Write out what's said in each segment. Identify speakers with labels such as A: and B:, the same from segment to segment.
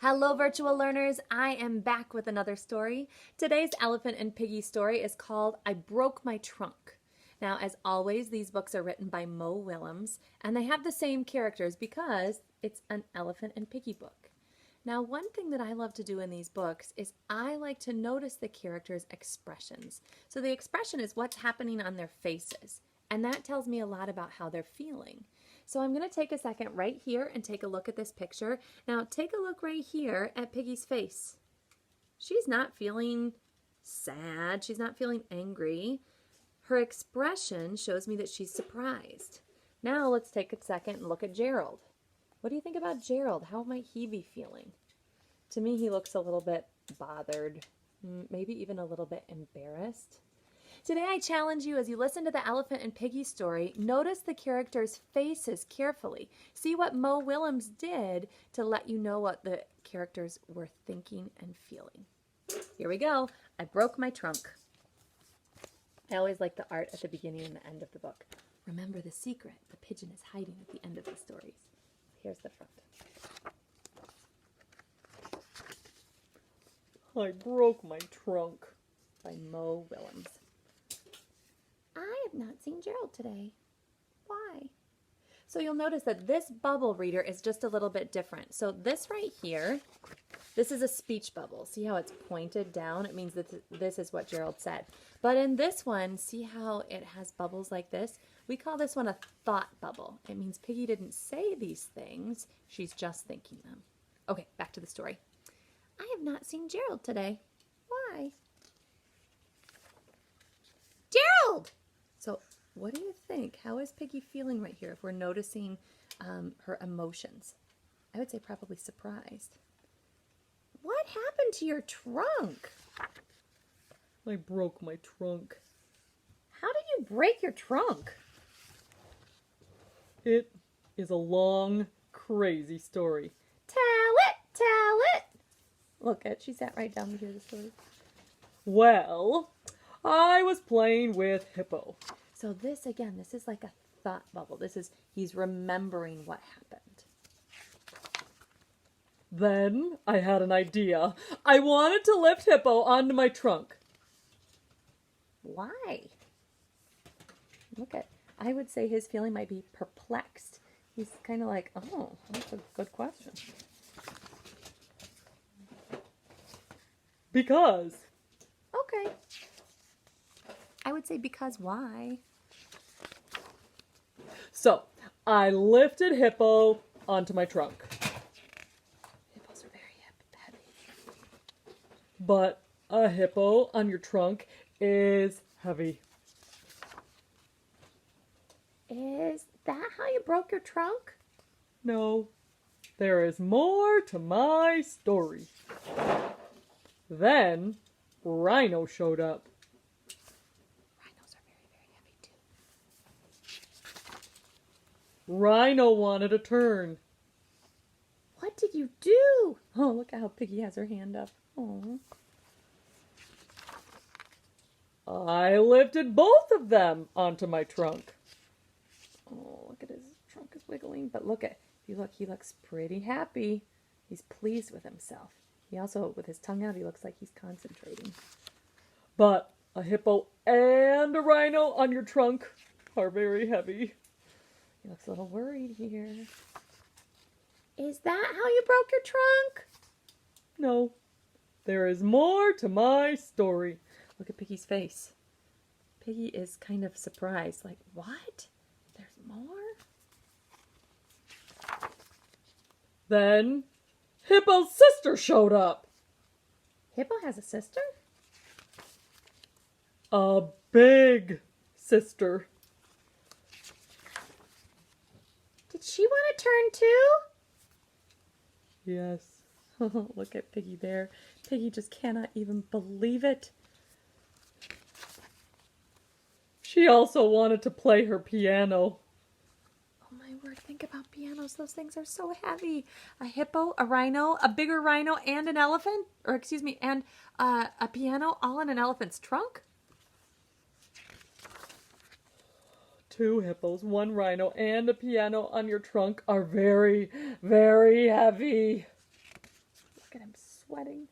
A: Hello, virtual learners. I am back with another story. Today's Elephant and Piggy story is called I Broke My Trunk. Now, as always, these books are written by Mo Willems, and they have the same characters because it's an Elephant and Piggy book. Now, one thing that I love to do in these books is I like to notice the characters' expressions. So the expression is what's happening on their faces, and that tells me a lot about how they're feeling. So I'm going to take a second right here and take a look at this picture. Now take a look right here at Piggy's face. She's not feeling sad. She's not feeling angry. Her expression shows me that she's surprised. Now let's take a second and look at Gerald. What do you think about Gerald? How might he be feeling? To me, he looks a little bit bothered, maybe even a little bit embarrassed. Today I challenge you as you listen to the Elephant and Piggy story, notice the characters' faces carefully. See what Mo Willems did to let you know what the characters were thinking and feeling. Here we go. I broke my trunk. I always like the art at the beginning and the end of the book. Remember the secret. The pigeon is hiding at the end of the stories. Here's the front. I broke my trunk by Mo Willems. I have not seen Gerald today. Why? So you'll notice that this bubble reader is just a little bit different. So this right here, this is a speech bubble. See how it's pointed down? It means that this is what Gerald said. But in this one, see how it has bubbles like this? We call this one a thought bubble. It means Piggy didn't say these things. She's just thinking them. Okay, back to the story. I have not seen Gerald today. Why? Gerald! So what do you think? How is Piggy feeling right here if we're noticing her emotions? I would say probably surprised. What happened to your trunk? I broke my trunk. How did you break your trunk? It is a long, crazy story. Tell it, tell it. Look at, she sat right down to hear the story. Well, I was playing with Hippo. So this, again, this is like a thought bubble. This is, he's remembering what happened. Then I had an idea. I wanted to lift Hippo onto my trunk. Why? Look at, I would say his feeling might be perplexed. He's kind of like, oh, that's a good question. Because. Okay. I would say because why? So, I lifted Hippo onto my trunk. Hippos are very heavy. But a hippo on your trunk is heavy. Is that how you broke your trunk? No. There is more to my story. Then, Rhino showed up. Rhino wanted a turn. What did you do? Oh, look at how Piggy has her hand up. Oh. I lifted both of them onto my trunk. Oh, look at his trunk is wiggling. But look at, if you look, he looks pretty happy. He's pleased with himself. He also, with his tongue out, he looks like he's concentrating. But a hippo and a rhino on your trunk are very heavy. He looks a little worried here. Is that how you broke your trunk? No. There is more to my story. Look at Piggy's face. Piggy is kind of surprised. Like, what? There's more? Then, Hippo's sister showed up. Hippo has a sister? A big sister. Did she want to turn too? Yes. Look at Piggy there. Piggy just cannot even believe it. She also wanted to play her piano. Oh my word, think about pianos. Those things are so heavy. A hippo, a rhino, a bigger rhino, and an elephant, or excuse me, and a piano all in an elephant's trunk? 2 hippos, 1 rhino, and a piano on your trunk are very, very heavy. sweating.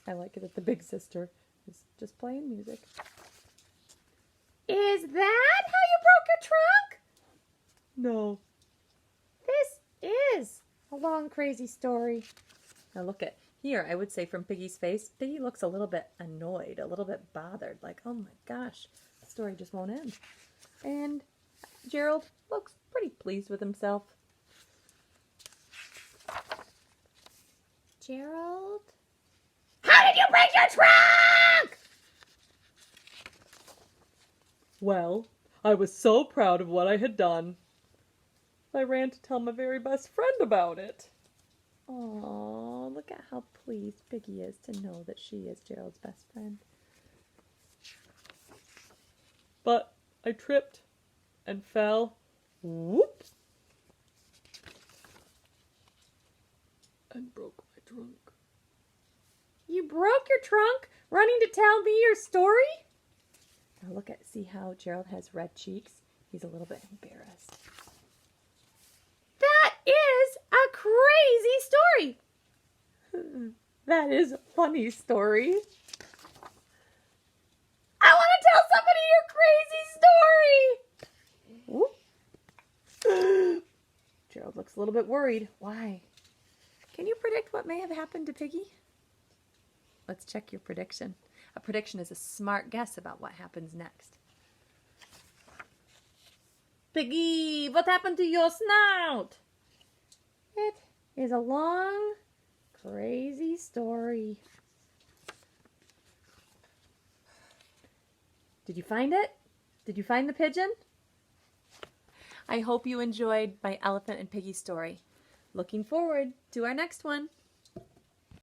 A: I like it that the big sister is just playing music. Is that how you broke your trunk? No. This is a long, crazy story. Now look at here, I would say from Piggy's face, Piggy looks a little bit annoyed, a little bit bothered, like, oh my gosh, the story just won't end. And Gerald looks pretty pleased with himself. Gerald? How did you break your trunk?
B: Well, I was so proud of what I had done. I ran to tell my very best friend about it.
A: Oh, look at how pleased Piggy is to know that she is Gerald's best friend.
B: But I tripped and fell. Whoop! And broke my trunk.
A: You broke your trunk running to tell me your story? Now look at, see how Gerald has red cheeks? He's a little bit embarrassed. That is a crazy story. That is a funny story. I want to tell somebody your crazy story. Whoop. Gerald looks a little bit worried. Why? Can you predict what may have happened to Piggy? Let's check your prediction. A prediction is a smart guess about what happens next. Piggy, what happened to your snout? It is a long, crazy story. Did you find it? Did you find the pigeon? I hope you enjoyed my Elephant and Piggy story. Looking forward to our next one.